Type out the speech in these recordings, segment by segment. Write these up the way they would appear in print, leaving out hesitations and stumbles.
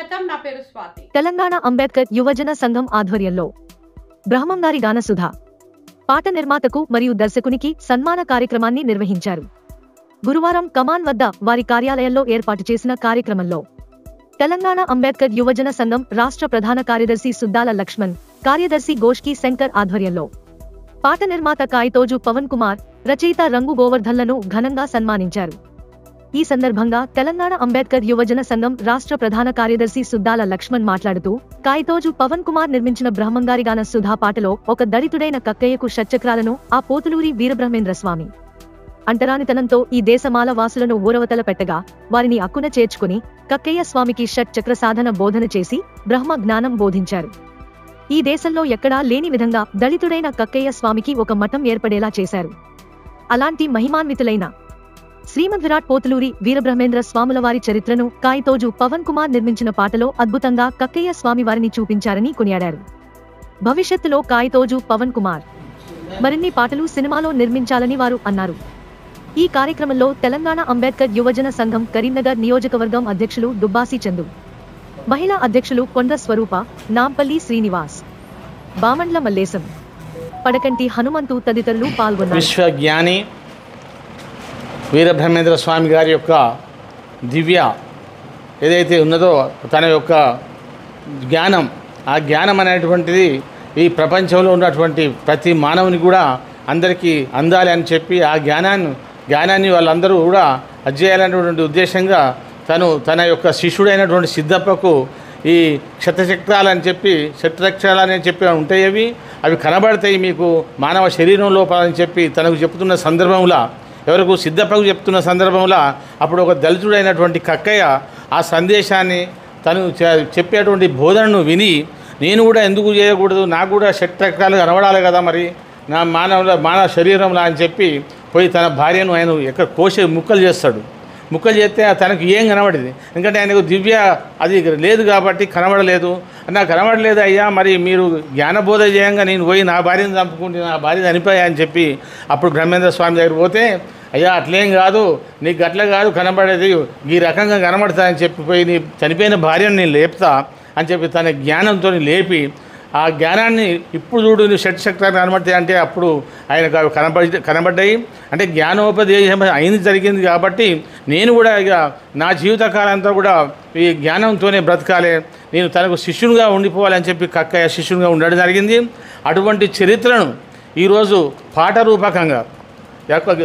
స్వాగతం. నా పేరు స్వాతి. తెలంగాణ అంబేద్కర్ యువజన సంఘం ఆధ్వర్యంలో బ్రహ్మంగారి గానసుధ పాట నిర్మాతకు మరియు దర్శకునికి సన్మాన కార్యక్రమాన్ని నిర్వహించారు. గురువారం కమాన్ వద్ద వారి కార్యాలయంలో ఏర్పాటు చేసిన కార్యక్రమంలో తెలంగాణ అంబేద్కర్ యువజన సంఘం రాష్ట్ర ప్రధాన కార్యదర్శి సుద్దాల లక్ష్మణ్, కార్యదర్శి గోష్కి శంకర్ ఆధ్వర్యంలో పాట నిర్మాత కాయితోజు పవన్ కుమార్, రచయిత రంగు గోవర్ధన్లను ఘనంగా సన్మానించారు. ఈ సందర్భంగా తెలంగాణ అంబేద్కర్ యువజన సంఘం రాష్ట్ర ప్రధాన కార్యదర్శి సుద్దాల లక్ష్మణ్ మాట్లాడుతూ, కాయితోజు పవన్ కుమార్ నిర్మించిన బ్రహ్మంగారి గాన సుధా పాటలో ఒక దళితుడైన కక్కయ్యకు షట్చక్రాలను ఆ పోతులూరి వీరబ్రహ్మేంద్ర స్వామి అంటరానితనంతో ఈ దేశమాల వాసులను ఊరవతల పెట్టగా వారిని అక్కున చేర్చుకుని కక్కయ్య స్వామికి షట్చక్ర సాధన బోధన చేసి బ్రహ్మ జ్ఞానం బోధించారు. ఈ దేశంలో ఎక్కడా లేని విధంగా దళితుడైన కక్కయ్య స్వామికి ఒక మఠం ఏర్పడేలా చేశారు. అలాంటి మహిమాన్వితులైన శ్రీమద్విరాట్ పోతులూరి వీరబ్రహ్మేంద్ర స్వాముల వారి చరిత్రను కాయితోజు పవన్ కుమార్ నిర్మించిన పాటలో అద్భుతంగా కక్కయ్య స్వామి వారిని చూపించారని కొనియాడారు. భవిష్యత్తులో కాయితోజు పవన్ కుమార్ మరిన్ని పాటలు సినిమాలో నిర్మించాలని వారు అన్నారు. ఈ కార్యక్రమంలో తెలంగాణ అంబేద్కర్ యువజన సంఘం కరీంనగర్ నియోజకవర్గం అధ్యక్షులు దుబ్బాసి చందు, మహిళా అధ్యక్షులు కొండ్ర స్వరూప, నాంపల్లి శ్రీనివాస్, బామండ్ల మల్లేశం, పడకంటి హనుమంతు తదితరులు పాల్గొన్నారు. విశ్వజ్ఞాని వీరబ్రహ్మేంద్ర స్వామి గారి యొక్క దివ్య ఏదైతే ఉన్నదో తన యొక్క జ్ఞానం, ఆ జ్ఞానం అనేటువంటిది ఈ ప్రపంచంలో ఉన్నటువంటి ప్రతి మానవుని కూడా అందరికీ అందాలి అని చెప్పి ఆ జ్ఞానాన్ని వాళ్ళందరూ కూడా అధ్యయాలనేటువంటి ఉద్దేశంగా తన యొక్క శిష్యుడైనటువంటి సిద్ధప్పకు ఈ క్షతచక్రాలని చెప్పి శత్రచక్రాలని చెప్పి ఉంటాయి. అవి కనబడతాయి మీకు మానవ శరీరం లోపలని చెప్పి తనకు చెప్తున్న సందర్భంలో, ఎవరికి సిద్ధప్పకు చెప్తున్న సందర్భంలో అప్పుడు ఒక దళితుడైనటువంటి కక్కయ్య ఆ సందేశాన్ని తను చెప్పేటువంటి బోధనను విని, నేను కూడా ఎందుకు చేయకూడదు, నాకు కూడా శత్రచక్రాలు కనబడాలి కదా మరి నా మానవ శరీరంలో అని చెప్పి పోయి తన భార్యను ఆయన ఎక్కడ ముక్కలు చేస్తాడు. ముక్కలు చేస్తే తనకు ఏం కనబడింది, ఎందుకంటే ఆయనకు దివ్య అది లేదు కాబట్టి కనబడలేదు. నాకు కనబడలేదు అయ్యా, మరి మీరు జ్ఞానబోధ చేయంగా నేను పోయి నా భార్యను చంపుకుంటే నా భార్య చనిపోయా అని చెప్పి అప్పుడు బ్రహ్మేంద్ర స్వామి దగ్గర పోతే, అయ్యా అట్లేం కాదు, నీకు అట్లా కాదు కనబడేది, ఈ రకంగా కనబడతాయని చెప్పి పోయి నీ చనిపోయిన భార్యను నేను లేపుతా అని చెప్పి తన జ్ఞానంతో లేపి ఆ జ్ఞానాన్ని ఇప్పుడు చూడు నువ్వు షట్చక్రాలు కనబడతాయి అంటే అప్పుడు ఆయనకు అవి కనబడ్డాయి. అంటే జ్ఞానోపదేశం అయింది జరిగింది కాబట్టి నేను కూడా ఇక నా జీవితకాలం అంతా కూడా ఈ జ్ఞానంతోనే బ్రతకాలి, నేను తనకు శిష్యునిగా ఉండిపోవాలని చెప్పి కక్కయ్య శిష్యునిగా ఉండడం జరిగింది. అటువంటి చరిత్రను ఈరోజు పాట రూపకంగా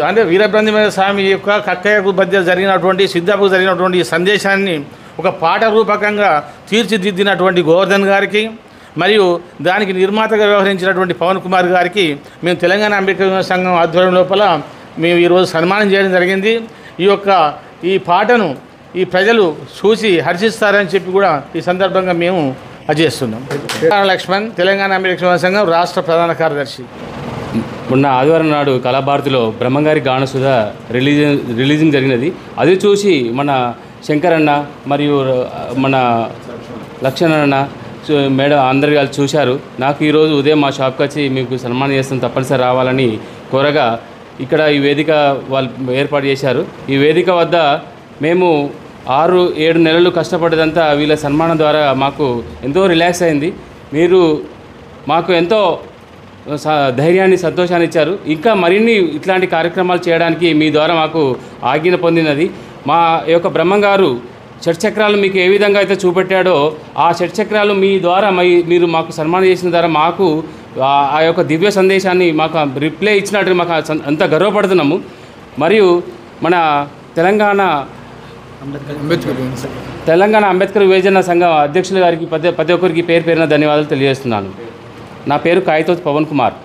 అంటే వీరబ్రహ్మేంద్ర స్వామి యొక్క కక్కయ్యకు మధ్య జరిగినటువంటి సిద్ధప్పకు జరిగినటువంటి ఈ సందేశాన్ని ఒక పాట రూపకంగా తీర్చిదిద్దినటువంటి గోవర్ధన్ గారికి మరియు దానికి నిర్మాతగా వ్యవహరించినటువంటి పవన్ కుమార్ గారికి మేము తెలంగాణ అంబేద్కర్ సంఘం ఆధ్వర్యం లోపల మేము ఈరోజు సన్మానం చేయడం జరిగింది. ఈ పాటను ఈ ప్రజలు చూసి హర్షిస్తారని చెప్పి కూడా ఈ సందర్భంగా మేము చేస్తున్నాం. లక్ష్మణ్, తెలంగాణ అంబేద్కర్ సంఘం రాష్ట్ర ప్రధాన కార్యదర్శి. మొన్న ఆదివారం నాడు కళాభారతిలో బ్రహ్మంగారి గానసుధ రిలీజింగ్ జరిగినది. అది చూసి మన శంకర్ అన్న మరియు మన లక్ష్మణ్ అన్న మేడం అందరు కలిసి చూశారు. నాకు ఈరోజు ఉదయం మా షాప్కి వచ్చి మీకు సన్మానం చేస్తాం, తప్పనిసరి రావాలని కోరగా ఇక్కడ ఈ వేదిక వాళ్ళు ఏర్పాటు చేశారు. ఈ వేదిక వద్ద మేము 6-7 నెలలు కష్టపడ్డదంతా వీళ్ళ సన్మానం ద్వారా మాకు ఎంతో రిలాక్స్ అయింది. మీరు మాకు ఎంతో ధైర్యాన్ని, సంతోషాన్ని ఇచ్చారు. ఇంకా మరిన్ని ఇట్లాంటి కార్యక్రమాలు చేయడానికి మీ ద్వారా మాకు ఆజ్ఞ పొందినది. మా యొక్క బ్రహ్మంగారు షట్చక్రాలు మీకు ఏ విధంగా అయితే చూపెట్టాడో ఆ షట్చక్రాలు మీ ద్వారా మీరు మాకు సన్మానం చేసిన ద్వారా మాకు ఆ యొక్క దివ్య సందేశాన్ని మాకు రిప్లై ఇచ్చినట్టు మాకు అంత గర్వపడుతున్నాము. మరియు మన తెలంగాణ అంబేద్కర్ యువజన సంఘం అధ్యక్షుల గారికి ప్రతి ఒక్కరికి పేరున ధన్యవాదాలు తెలియజేస్తున్నాను. నా పేరు కాయితోజు పవన్ కుమార్.